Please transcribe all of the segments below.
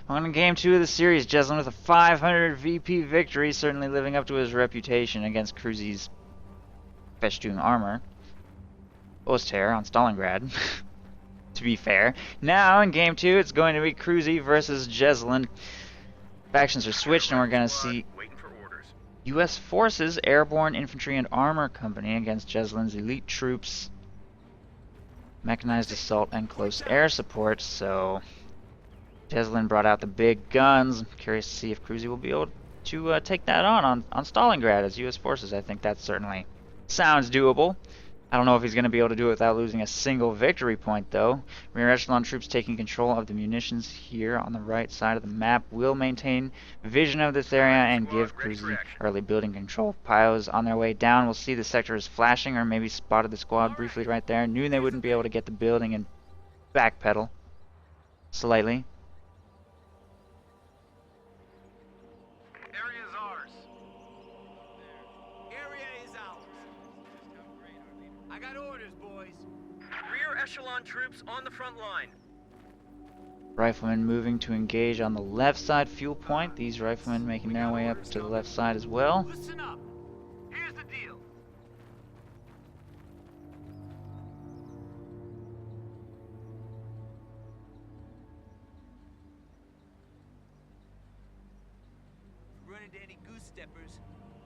On game 2 of the series, Jesulin with a 500 VP victory, certainly living up to his reputation against Cruzzi's Festoon armor. Oster on Stalingrad, to be fair. Now, in game 2, it's going to be Cruzzi versus Jesulin. Factions are switched, and we're going to see U.S. Forces, Airborne Infantry and Armor Company against Jesulin's elite troops, mechanized assault and close air support. So Jesulin brought out the big guns. I'm curious to see if Cruzzi will be able to take that on Stalingrad as U.S. Forces. I think that certainly sounds doable. I don't know if he's going to be able to do it without losing a single victory point, though. Rear echelon troops taking control of the munitions here on the right side of the map will maintain vision of this area and give Cruzzi early building control. Pios on their way down will see the sector is flashing, or maybe spotted the squad briefly right there. Knew they wouldn't be able to get the building and backpedal slightly. Echelon troops on the front line. Riflemen moving to engage on the left side fuel point. These riflemen making their way up to the left side as well. Listen up. Here's the deal. Run into any goose steppers.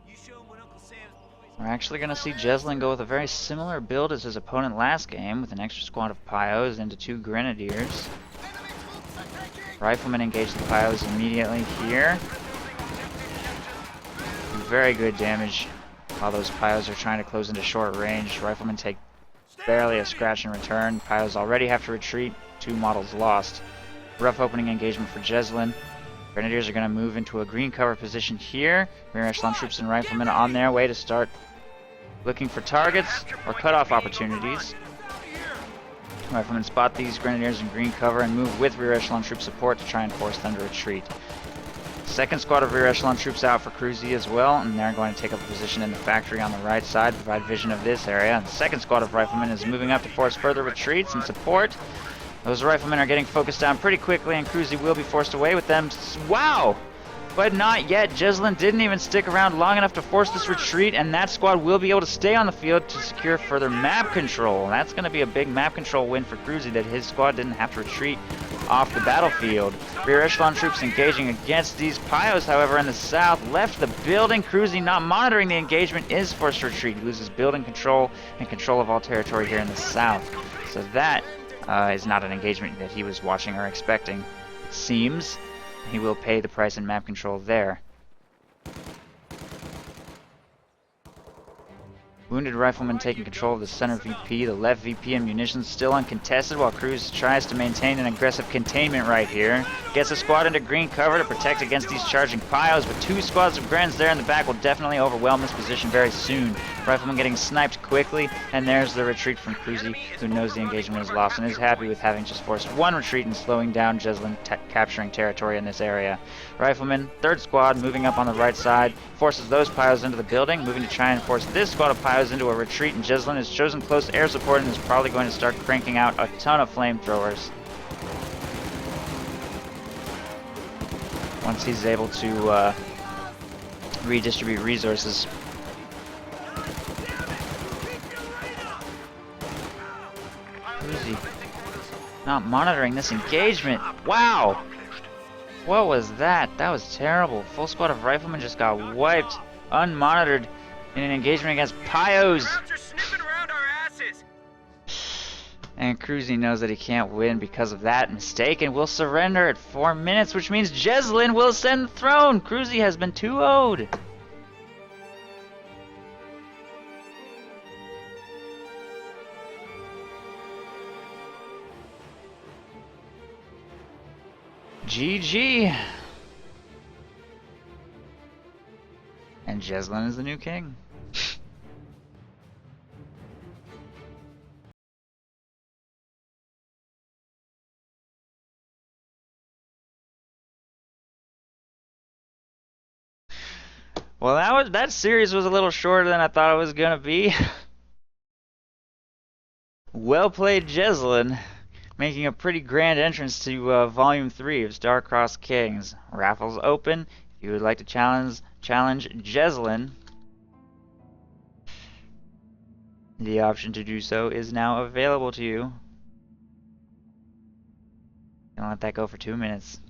You show them what Uncle Sam's. We're actually going to see Jesulin go with a very similar build as his opponent last game, with an extra squad of Pios into 2 Grenadiers. Riflemen engage the Pios immediately here. Very good damage while those Pios are trying to close into short range. Riflemen take barely a scratch in return. Pios already have to retreat. 2 models lost. Rough opening engagement for Jesulin. Grenadiers are going to move into a green cover position here. Rear echelon troops and riflemen on their way to start looking for targets or cutoff opportunities. Riflemen spot these Grenadiers in green cover and move with rear echelon troop support to try and force them to retreat. Second squad of rear echelon troops out for Cruzzi as well, and they're going to take up a position in the factory on the right side, provide vision of this area. And the second squad of riflemen is moving up to force further retreats and support. Those riflemen are getting focused down pretty quickly, and Cruzzi will be forced away with them. Wow! But not yet. Jesulin didn't even stick around long enough to force this retreat, and that squad will be able to stay on the field to secure further map control. That's going to be a big map control win for Cruzzi, that his squad didn't have to retreat off the battlefield. Rear echelon troops engaging against these Pios, however, in the south, left the building. Cruzzi, not monitoring the engagement, is forced to retreat. He loses building control and control of all territory here in the south. So that is not an engagement that he was watching or expecting, it seems. He will pay the price in map control there. Wounded rifleman taking control of the center VP, the left VP and munitions still uncontested, while Cruz tries to maintain an aggressive containment right here. Gets a squad into green cover to protect against these charging Pios, but 2 squads of Grens there in the back will definitely overwhelm this position very soon. Rifleman getting sniped quickly, and there's the retreat from Cruzzi, who knows the engagement is lost and is happy with having just forced 1 retreat and slowing down Jesulin capturing territory in this area. Rifleman, 3rd squad, moving up on the right side, forces those Pios into the building, moving to try and force this squad of Pios into a retreat, and Jesulin has chosen close air support and is probably going to start cranking out a ton of flamethrowers once he's able to redistribute resources. Cruzzi not monitoring this engagement. Wow! What was that? That was terrible. Full squad of riflemen just got wiped, unmonitored, in an engagement against Pios. And Cruzzi knows that he can't win because of that mistake and will surrender at 4 minutes, which means Jesulin will ascend the throne. Cruzzi has been 2-0'd. GG. And Jesulin is the new king. Well, that series was a little shorter than I thought it was gonna be. Well played, Jesulin, making a pretty grand entrance to Volume 3 of Star-Crossed Kings. Raffles open. If you would like to challenge Jesulin, the option to do so is now available to you. Gonna let that go for 2 minutes.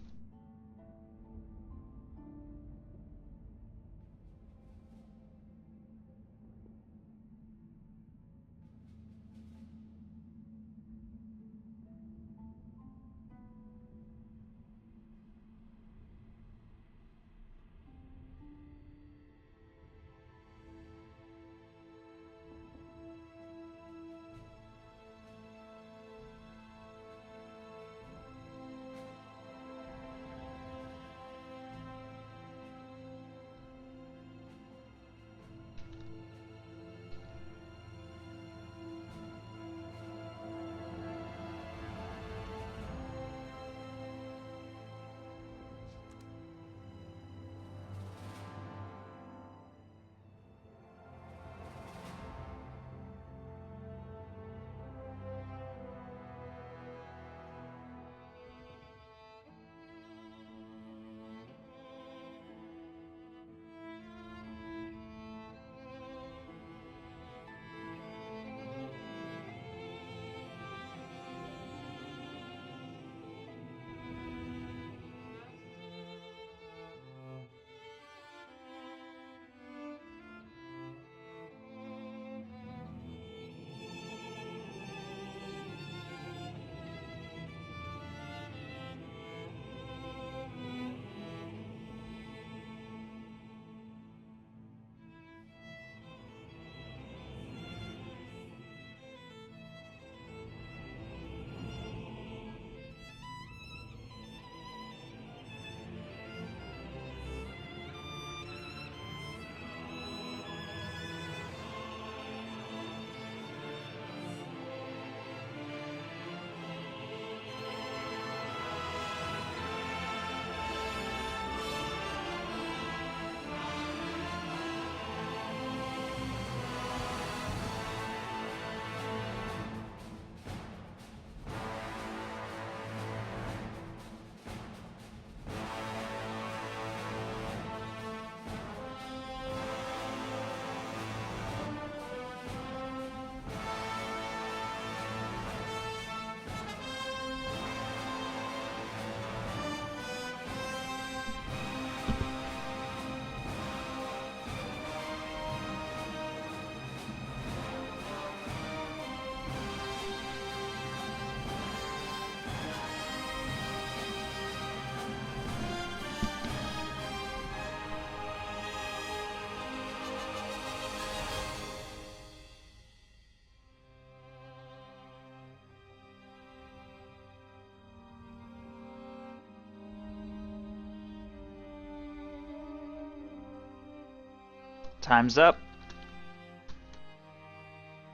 Time's up.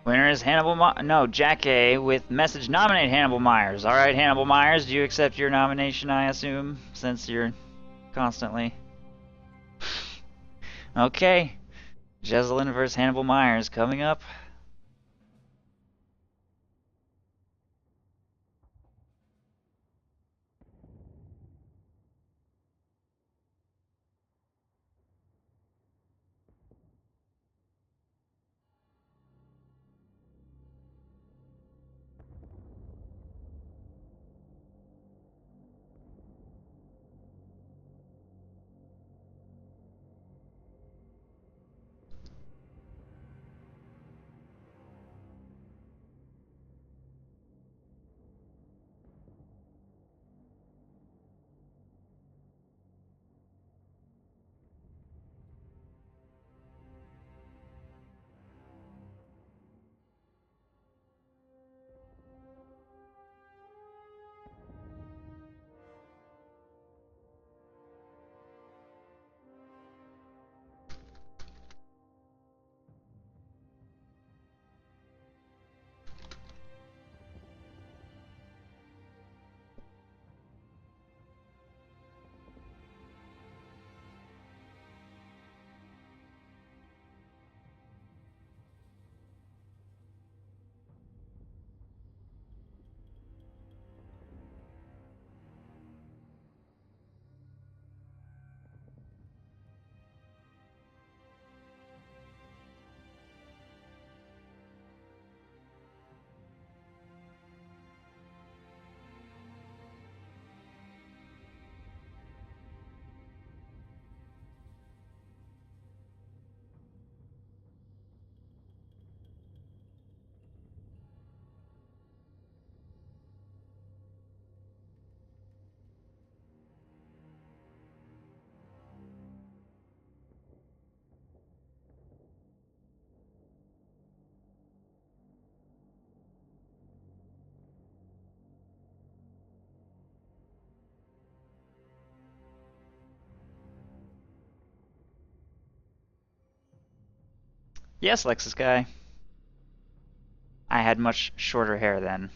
Winner is Jack A with message nominate Hannibal Myers. Alright, Hannibal Myers, do you accept your nomination, I assume, since you're constantly... Okay. Jesulin versus Hannibal Myers coming up. Yes, Lexus guy. I had much shorter hair then.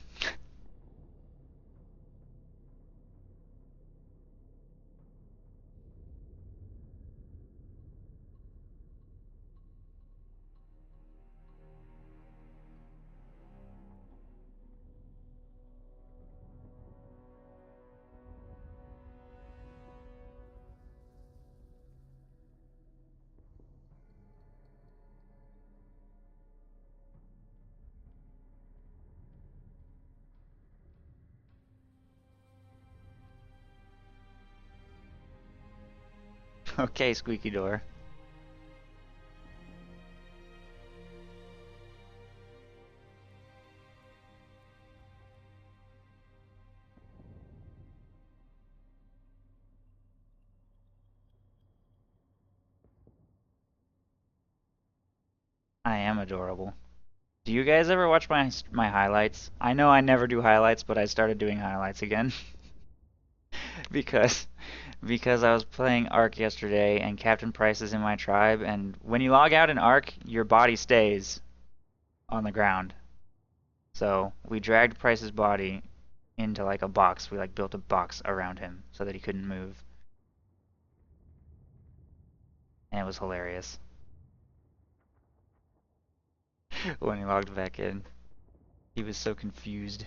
Okay, squeaky door. I am adorable. Do you guys ever watch my highlights? I know I never do highlights, but I started doing highlights again because because I was playing Ark yesterday and Captain Price is in my tribe, and when you log out in Ark, your body stays on the ground. So we dragged Price's body into like a box. We like built a box around him so that he couldn't move, and it was hilarious when he logged back in. He was so confused.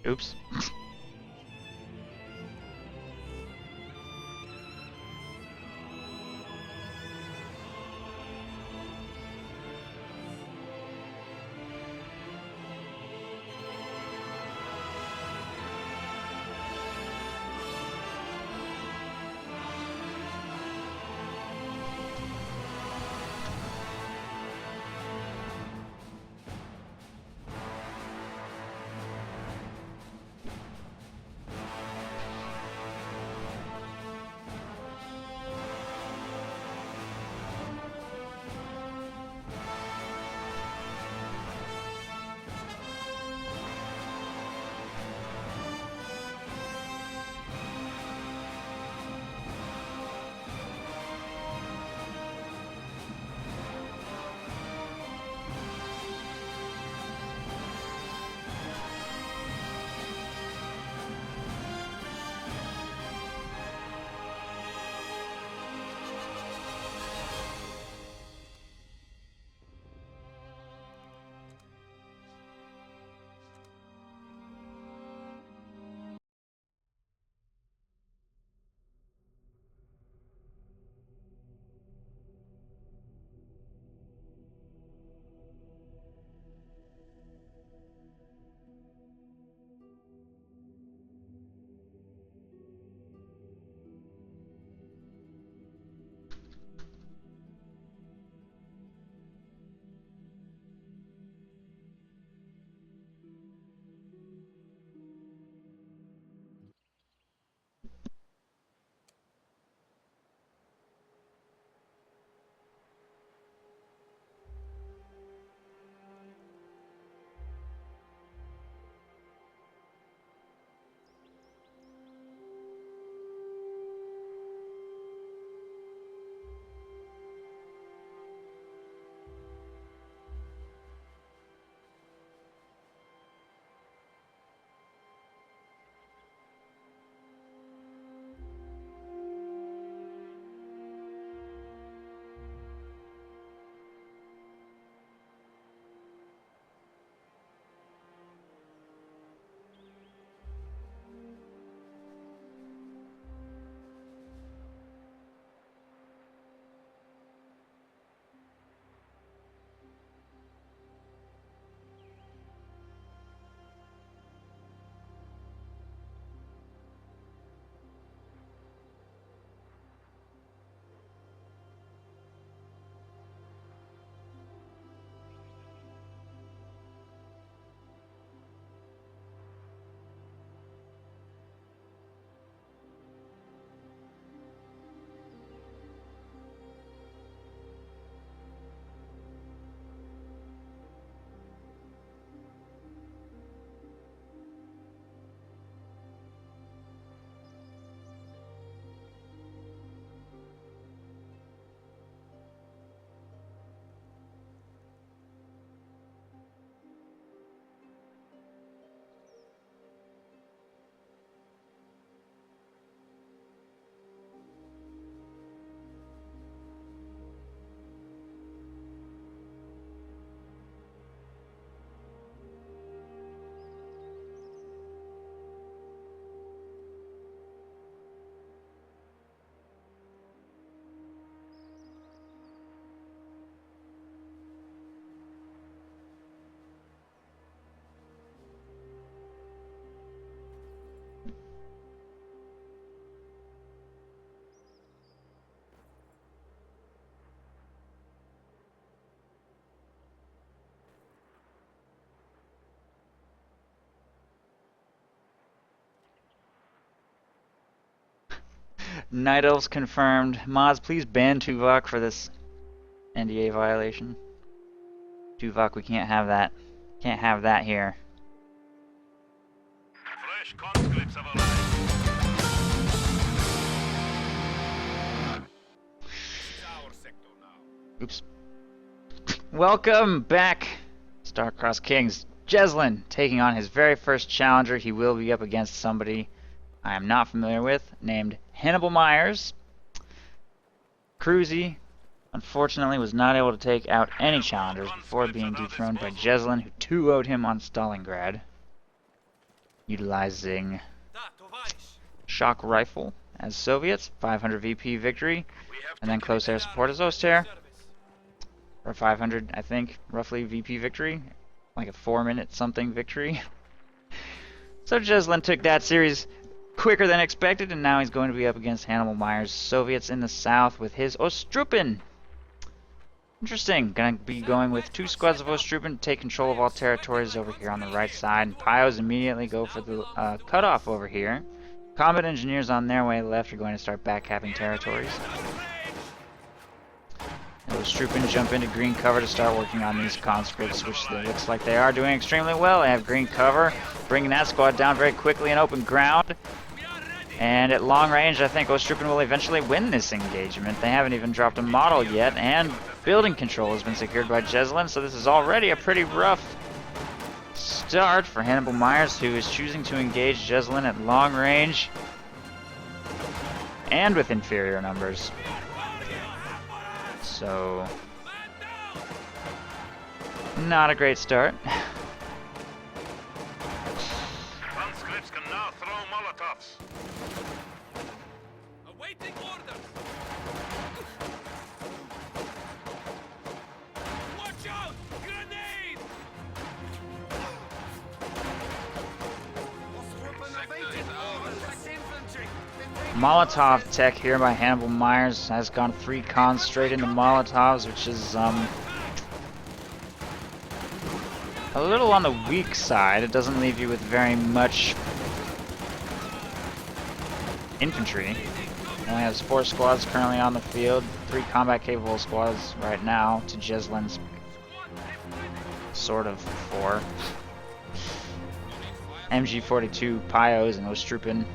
Oops. Night Elves confirmed. Moz, please ban Tuvok for this NDA violation. Tuvok, we can't have that. Can't have that here. Fresh conscripts have arrived. This is our sector now. Oops. Welcome back, Starcross Kings. Jesulin taking on his very first challenger. He will be up against somebody I am not familiar with, named Hannibal Myers. Cruzzi, unfortunately, was not able to take out any challengers before being dethroned by Jesulin, who 2-0'd him on Stalingrad, utilizing shock rifle as Soviets, 500 VP victory, and then close air support as Oster, or 500, I think, roughly VP victory, like a 4-minute something victory. So Jesulin took that series quicker than expected, and now he's going to be up against Hannibal Myers' Soviets in the south with his Ostrupen. Interesting. Gonna be going with 2 squads of Ostrupen to take control of all territories over here on the right side. And Pyos immediately go for the cutoff over here. Combat engineers on their way left are going to start backcapping territories. And Ostrupen jump into green cover to start working on these conscripts, which it looks like they are doing extremely well. They have green cover, bringing that squad down very quickly in open ground. And at long range, I think Ostrupen will eventually win this engagement. They haven't even dropped a model yet, and building control has been secured by Jesulin, so this is already a pretty rough start for Hannibal Myers, who is choosing to engage Jesulin at long range and with inferior numbers. So, not a great start. Conscripts can now throw Molotovs. Awaiting orders. Watch out! Grenade! Molotov tech here by Hannibal Myers has gone 3 cons straight into Molotovs, which is a little on the weak side. It doesn't leave you with very much infantry. It only has 4 squads currently on the field, 3 combat capable squads right now to Jesulin's sort of 4. MG42 Pyos and Ostrupen.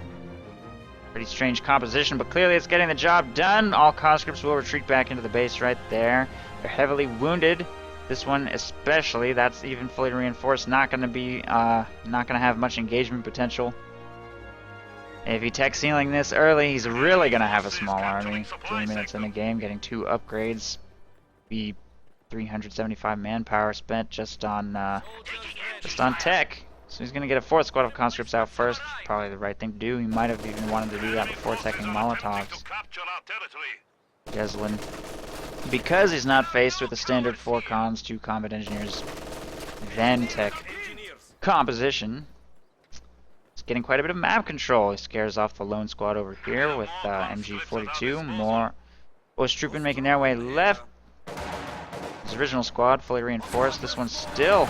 Pretty strange composition, but clearly it's getting the job done. All conscripts will retreat back into the base right there. They're heavily wounded. This one especially, that's even fully reinforced. Not going to be, not going to have much engagement potential. If he tech sealing this early, he's really going to have a small army. 3 minutes in the game, getting 2 upgrades. Be 375 manpower spent just on tech. So he's going to get a 4th squad of conscripts out first. Probably the right thing to do. He might have even wanted to do that before teching Molotovs. Jesulin, because he's not faced with a standard 4 cons, 2 combat engineers, then tech composition, he's getting quite a bit of map control. He scares off the lone squad over here with MG42. More Ostrupen making their way left. His original squad fully reinforced. This one's still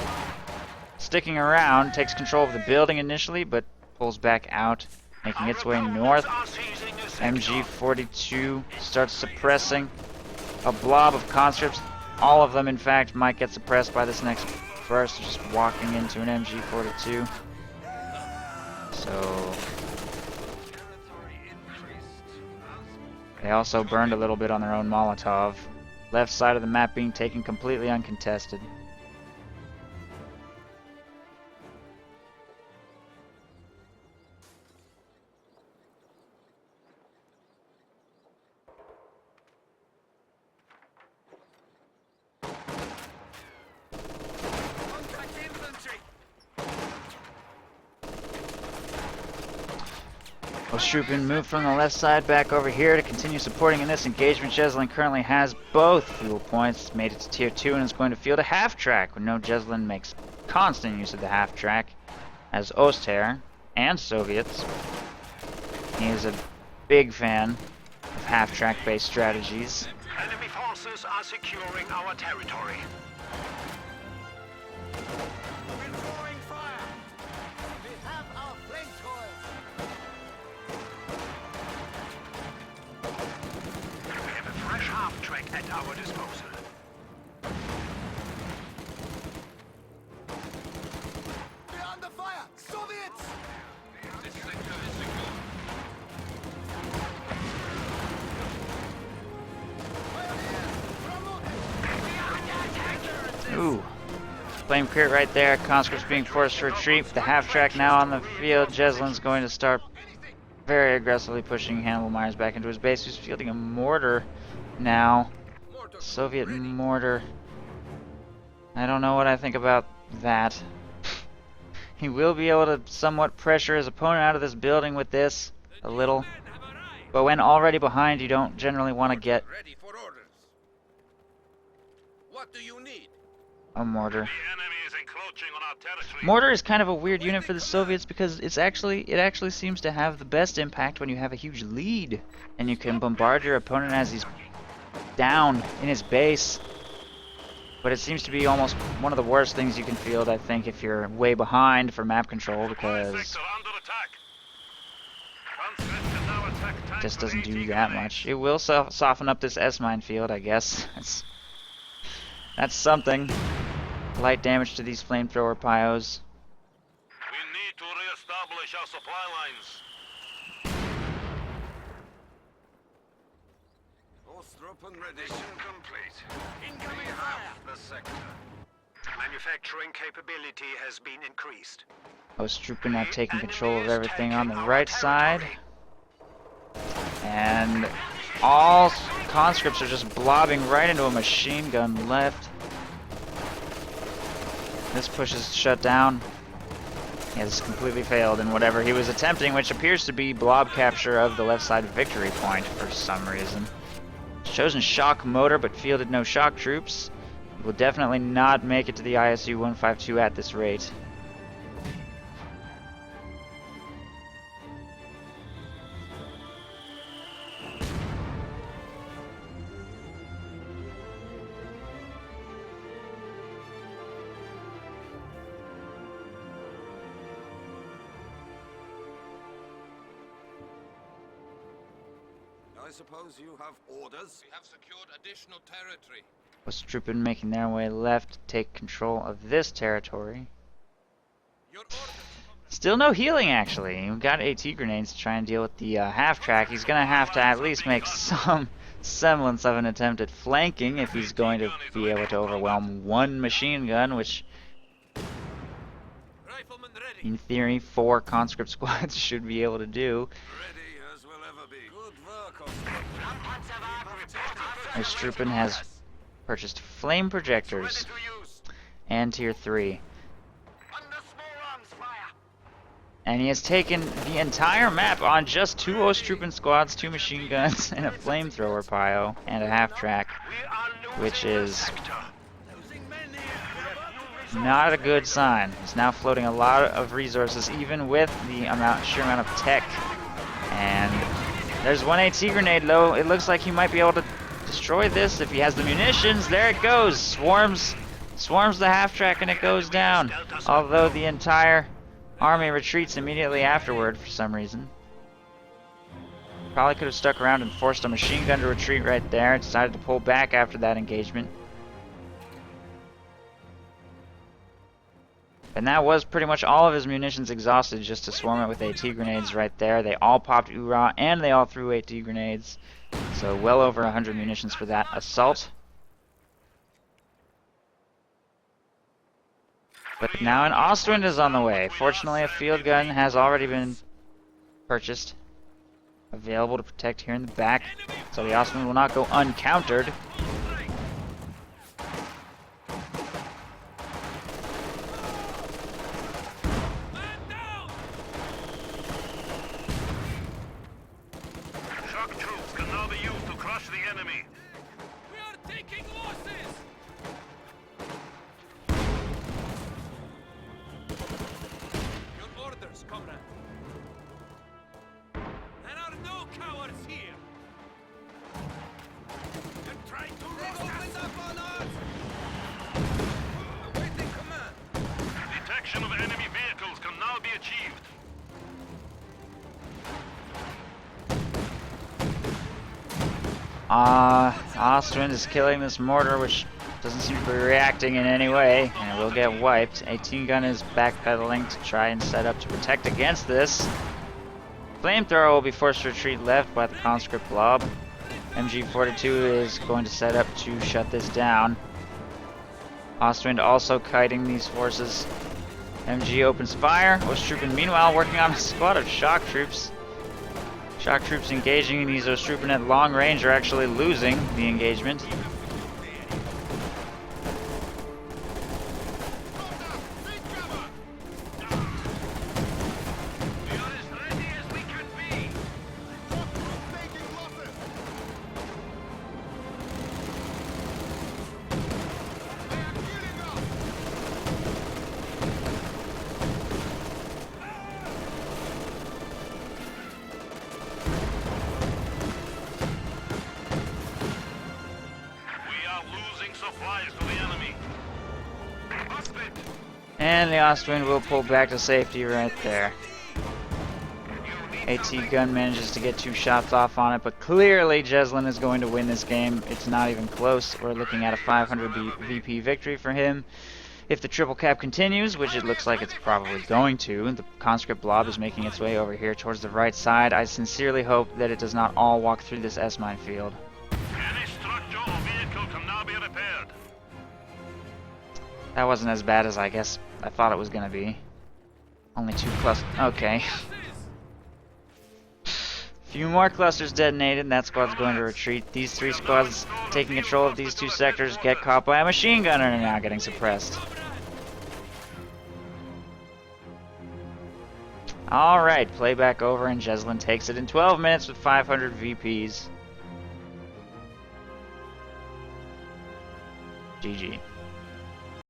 sticking around, takes control of the building initially, but pulls back out, making its way north. MG42 starts suppressing a blob of conscripts. All of them, in fact, might get suppressed by this next burst, just walking into an MG42. So they also burned a little bit on their own Molotov. Left side of the map being taken completely uncontested. Ostrupen moved from the left side back over here to continue supporting in this engagement. Jesulin currently has both fuel points, made it to tier 2, and is going to field a half-track. We know Jesulin makes constant use of the half-track as Oster and Soviets. He is a big fan of half-track based strategies. Enemy forces are securing our territory. our disposal. We're under fire! Soviets! This sector is secure. Ooh. Flame crit right there. Conscripts being forced to retreat. The half-track now on the field. Jesulin's going to start very aggressively pushing Hannibal Myers back into his base. He's fielding a mortar now. Soviet mortar. I don't know what I think about that. He will be able to somewhat pressure his opponent out of this building with this. A little. But when already behind, you don't generally want to get Ready for orders. What do you need? a mortar. The enemy is encroaching on our territory. Mortar is kind of a weird unit for the Soviets because it actually seems to have the best impact when you have a huge lead and you can bombard your opponent as he's down in his base. But it seems to be almost one of the worst things you can field, I think, if you're way behind for map control, because Sector under attack. Conscripts can now attack it tanks just with doesn't do AT that grenades. much. It will soften up this S-mine field, I guess. That's something. Light damage to these flamethrower pyos. We need to re-establish our supply lines. Mission complete. Incoming fire. The sector. Manufacturing capability has been increased. Ostrupa now taking control of everything on the right side. And all conscripts are just blobbing right into a machine gun left. This push is shut down. He has completely failed in whatever he was attempting, which appears to be blob capture of the left side victory point for some reason. Chosen shock motor, but fielded no shock troops. He will definitely not make it to the ISU 152 at this rate. I suppose you have orders? We have secured additional territory. Ostrupa making their way left to take control of this territory. Your orders. Still no healing, actually. We've got AT grenades to try and deal with the half-track. He's going to have to at least make some semblance of an attempt at flanking if he's going to be able to overwhelm one machine gun, which, Riflemen ready. in theory, 4 conscript squads should be able to do. Ready as we'll ever be. Good work, Ostrupa has purchased flame projectors and tier 3. And he has taken the entire map on just 2 Ostrupan squads, 2 machine guns, and a flamethrower pyo, and a half-track, which is not a good sign. He's now floating a lot of resources, even with the sheer amount of tech. And there's one AT grenade, though. It looks like he might be able to destroy this if he has the munitions. There it goes. Swarms the half-track, and it goes down. Although the entire army retreats immediately afterward for some reason. Probably could have stuck around and forced a machine gun to retreat right there. Decided to pull back after that engagement. And that was pretty much all of his munitions exhausted just to swarm it with AT grenades right there. They all popped URA and they all threw AT grenades. So well over 100 munitions for that assault. But now an Ostwind is on the way. Fortunately, a field gun has already been purchased. Available to protect here in the back. So the Ostwind will not go uncountered. Shock troops can now be used to crush the enemy. We are taking losses! Your orders, comrade. There are no cowards here! They're trying to roast us up on us! Awaiting command! Detection of enemy vehicles can now be achieved. Ostwind is killing this mortar, which doesn't seem to be reacting in any way, and it will get wiped. 18 gun is backpedaling to try and set up to protect against this. Flamethrower will be forced to retreat left by the conscript blob. MG42 is going to set up to shut this down. Ostwind also kiting these forces. MG opens fire. Ostrupen meanwhile working on a squad of shock troops. Shock troops engaging, and these Ostrupen at long range are actually losing the engagement. And the Ostwind will pull back to safety right there. AT gun manages to get 2 shots off on it, but clearly Jesulin is going to win this game. It's not even close. We're looking at a 500 VP victory for him. If the triple cap continues, which it looks like it's probably going to, the conscript blob is making its way over here towards the right side. I sincerely hope that it does not all walk through this S-mine field. Any structure or vehicle can now be repaired. That wasn't as bad as I guess I thought it was going to be. Only 2 clusters. Okay. Few more clusters detonated, and that squad's going to retreat. These 3 squads taking control of these 2 sectors get caught by a machine gunner and are now getting suppressed. Alright, playback over, and Jesulin takes it in 12 minutes with 500 VPs. GG.